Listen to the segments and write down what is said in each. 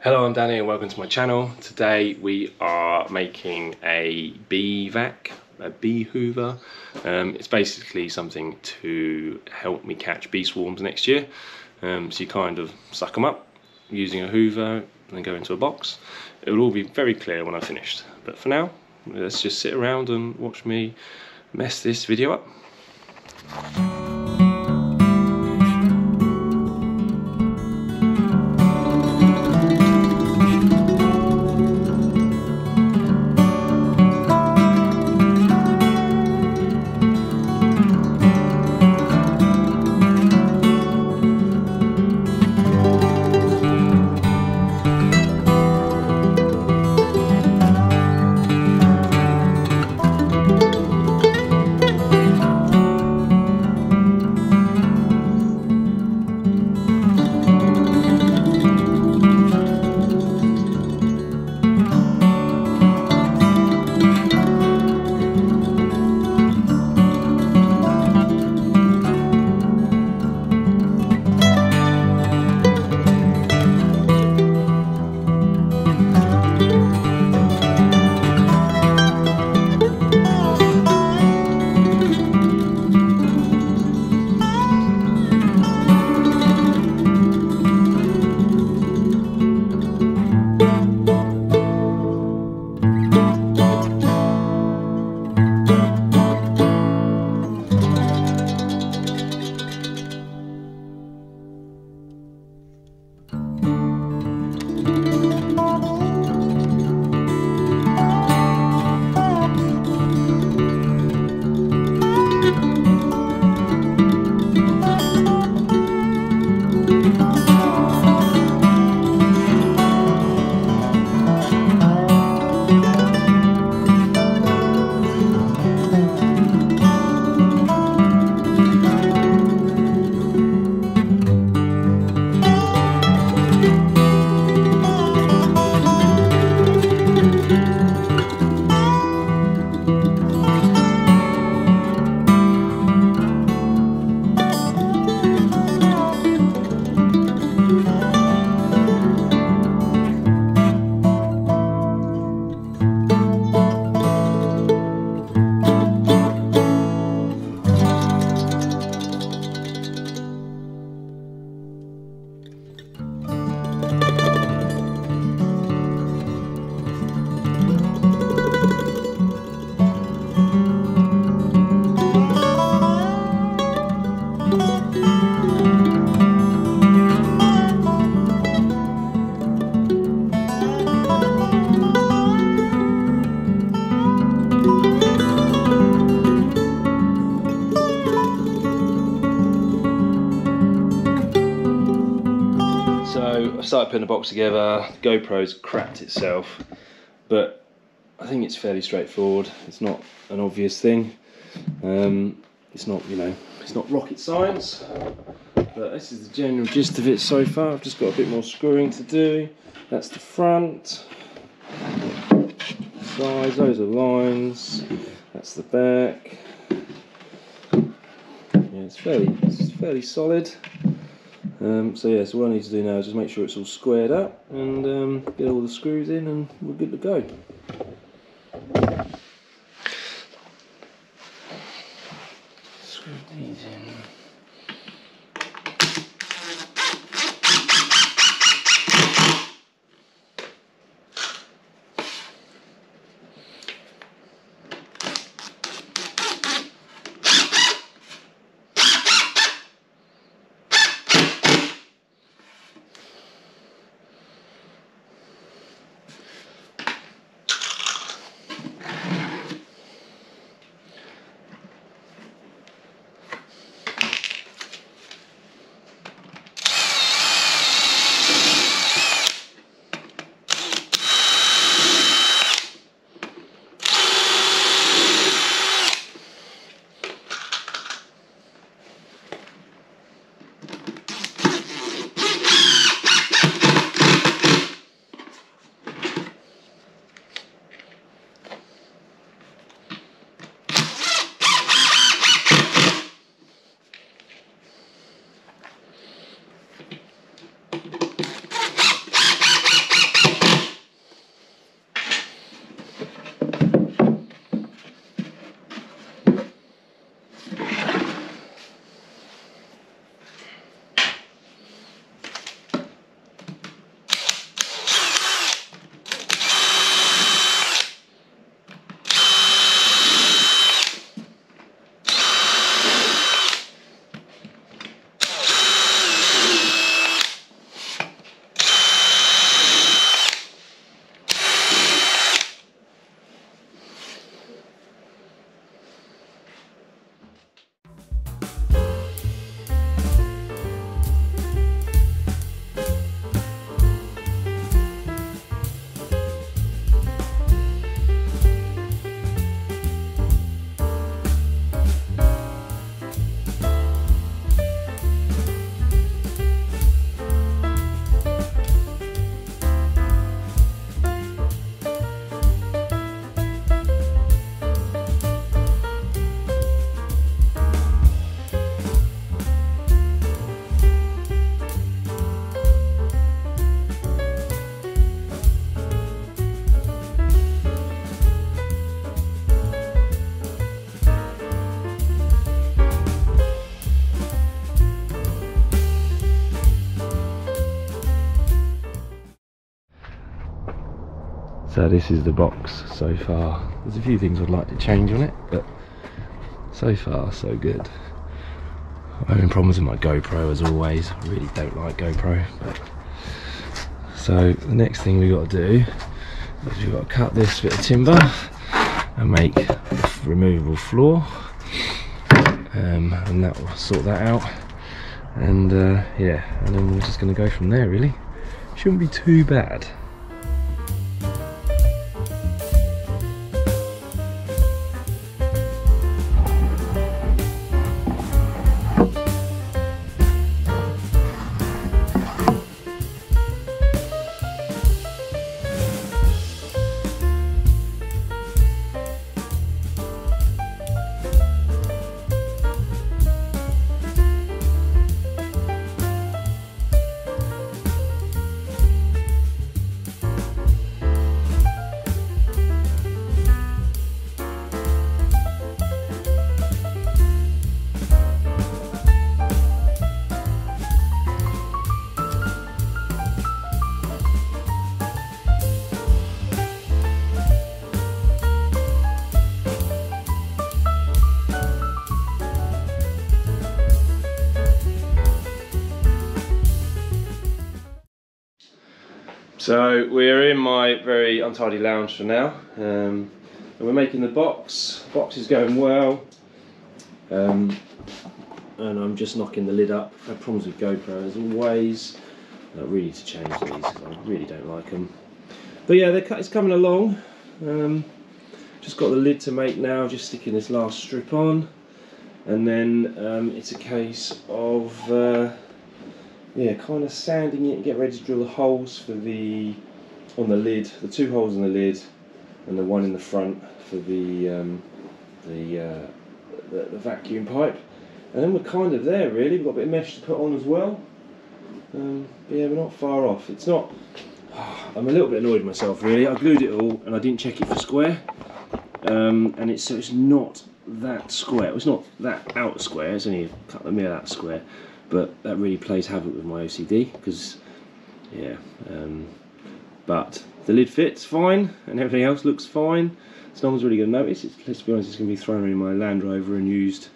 Hello, I'm Danny and welcome to my channel. Today we are making a bee vac, a bee hoover. It's basically something to help me catch bee swarms next year. So you kind of suck them up using a hoover and then go into a box. It will all be very clear when I've finished. But for now, let's just sit around and watch me mess this video up. So I started putting the box together. The GoPro's crapped itself, but I think it's fairly straightforward. It's not an obvious thing. It's not, it's not rocket science, but this is the general gist of it so far. I've just got a bit more screwing to do. That's the front. Sides, those are lines. That's the back. Yeah, it's fairly solid. So yeah, so what I need to do now is just make sure it's all squared up and get all the screws in and we're good to go. Screw these in. So this is the box so far. There's a few things I'd like to change on it, but so far so good. I'm having problems with my GoPro as always. I really don't like GoPro. But so the next thing we've got to do is we've got to cut this bit of timber and make a removable floor, and that will sort that out. And yeah, and then we're just going to go from there. Really, shouldn't be too bad. So we're in my very untidy lounge for now, and we're making the box. The box is going well, and I'm just knocking the lid up. I've had problems with GoPro as always. I really need to change these because I really don't like them. But yeah, it's coming along. Just got the lid to make now, just sticking this last strip on, and then it's a case of yeah, kind of sanding it and get ready to drill the holes for the lid, the 2 holes in the lid, and the one in the front for the vacuum pipe. And then we're kind of there really. We've got a bit of mesh to put on as well. But yeah, we're not far off. It's not. I'm a little bit annoyed with myself really. I glued it all and I didn't check it for square, and it's not that square. It's not that out square. It's only a couple of millimeters square. But that really plays havoc with my OCD because, yeah, but the lid fits fine and everything else looks fine, so no one's really going to notice. Let's be honest, it's going to be thrown in my Land Rover and used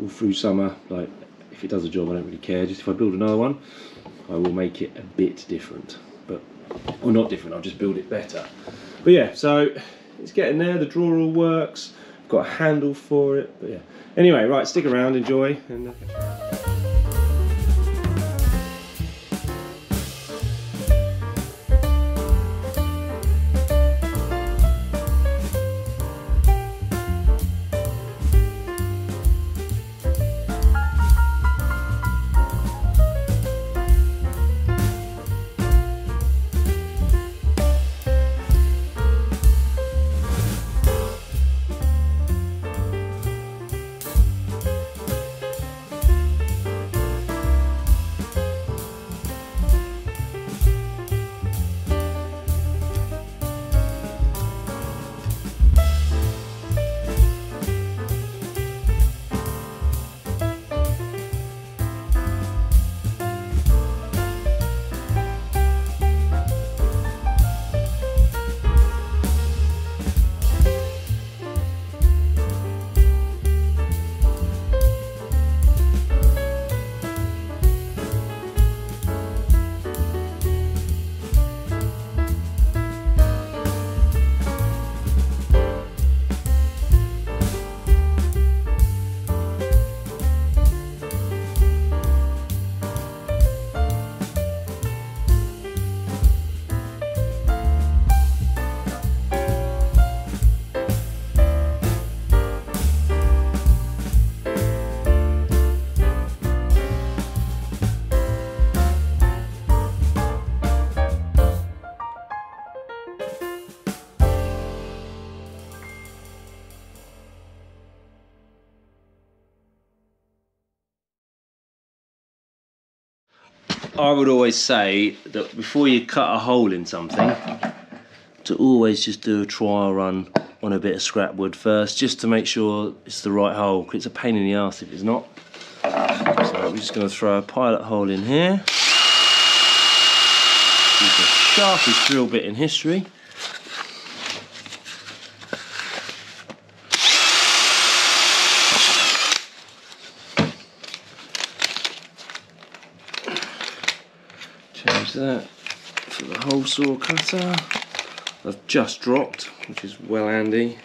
all through summer. Like, if it does a job, I don't really care. Just if I build another one, I will make it a bit different, or not different, I'll just build it better. But yeah, so it's getting there. The drawer all works. I've got a handle for it. But yeah, anyway, right, stick around, enjoy. And I would always say that before you cut a hole in something, to always just do a trial run on a bit of scrap wood first, just to make sure it's the right hole, because it's a pain in the arse if it's not. So we're just going to throw a pilot hole in here. Use the sharpest drill bit in history. There's that for the hole saw cutter. I've just dropped, which is well handy.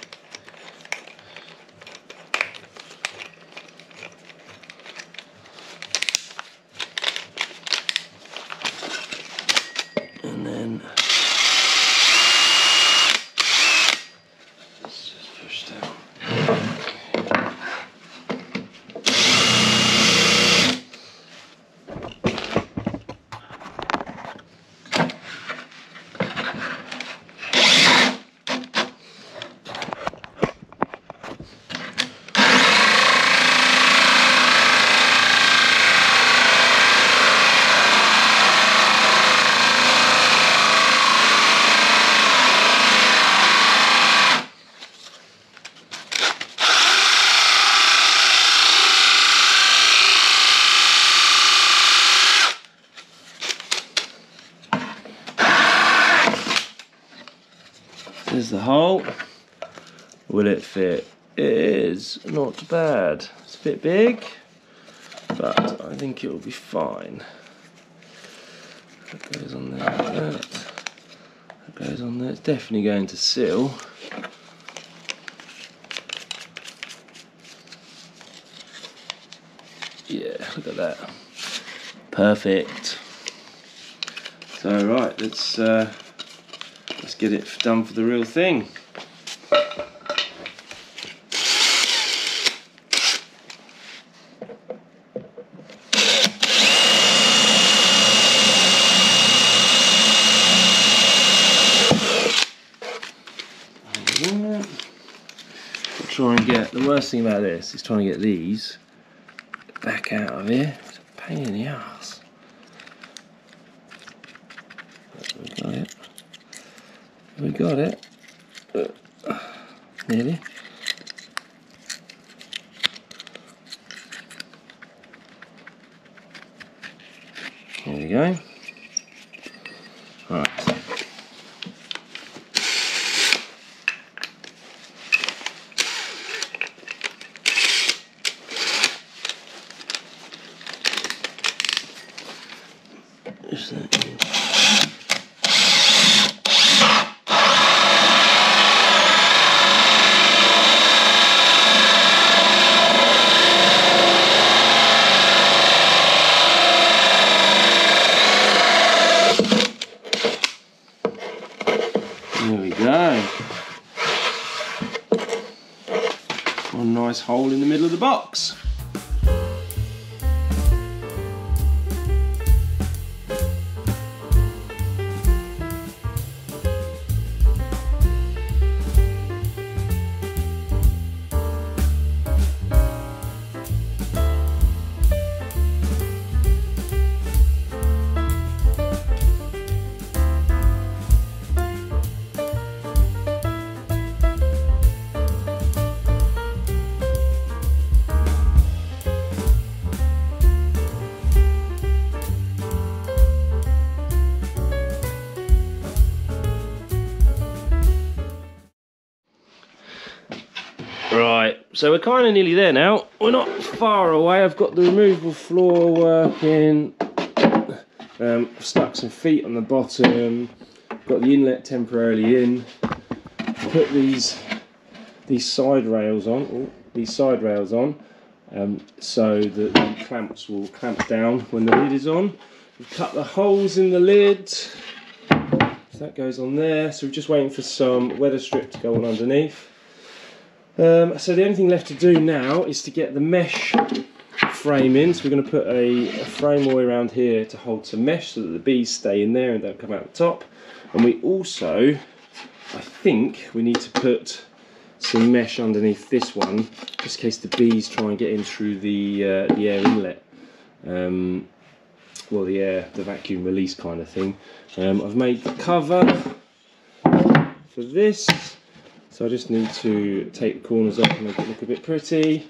And then let's just push down. There's the hole. Will it fit? It is not bad. It's a bit big, but I think it will be fine. That goes on there like that. That goes on there. It's definitely going to seal. Yeah, look at that. Perfect. So right, let's get it done for the real thing. I'll try and get, the worst thing about this is trying to get these back out of here. It's a pain in the ass. We got it. We got it. Nearly. Here we go. Right. Just that. There we go. One nice hole in the middle of the box. Right, so we're kind of nearly there now. We're not far away. I've got the removable floor working. I've stuck some feet on the bottom. Got the inlet temporarily in. Put these side rails on. So that the clamps will clamp down when the lid is on. We've cut the holes in the lid. So that goes on there. So we're just waiting for some weather strip to go on underneath. So the only thing left to do now is to get the mesh frame in. So we're going to put a frame all around here to hold some mesh so that the bees stay in there and don't come out the top. And we also, I think, we need to put some mesh underneath this one, just in case the bees try and get in through the air inlet. Well, the vacuum release kind of thing. I've made the cover for this. So I just need to take the corners off and make it look a bit pretty.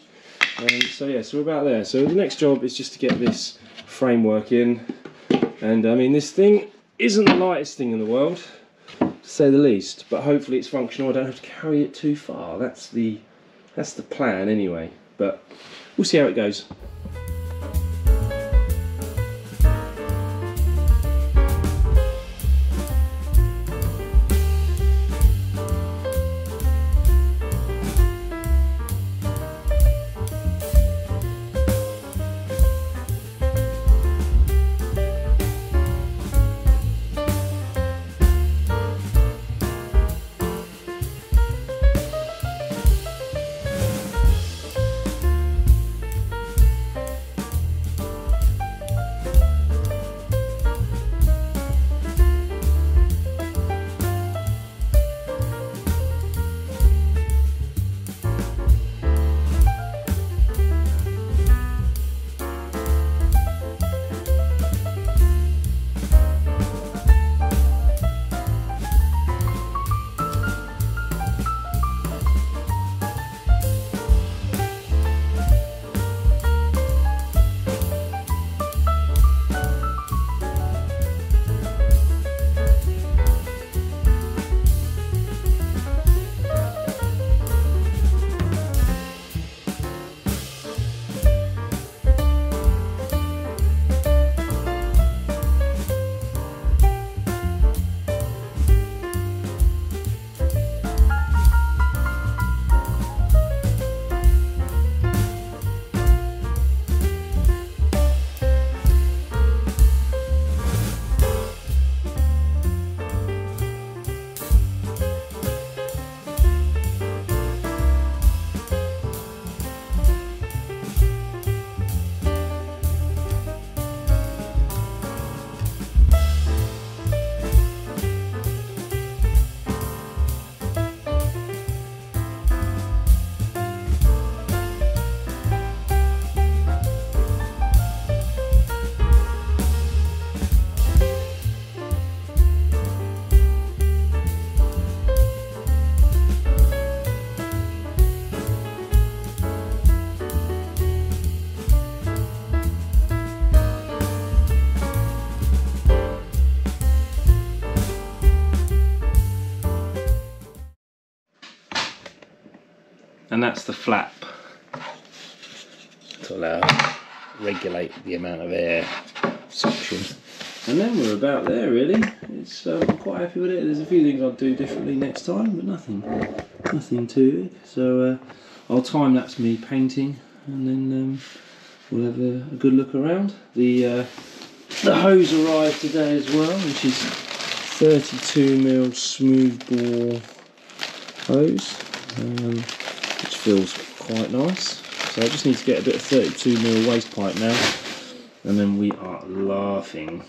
So yeah, so we're about there. So the next job is just to get this framework in. And I mean, this thing isn't the lightest thing in the world, to say the least. But hopefully it's functional. I don't have to carry it too far. That's the plan anyway. But we'll see how it goes. and that's the flap to regulate the amount of air suction. And then we're about there really. It's I'm quite happy with it. There's a few things I'll do differently next time, but nothing too big. So I'll time lapse me painting, and then we'll have a good look around. The hose arrived today as well, which is 32mm smooth bore hose, which feels quite nice. So I just need to get a bit of 32mm waste pipe now, and then we are laughing.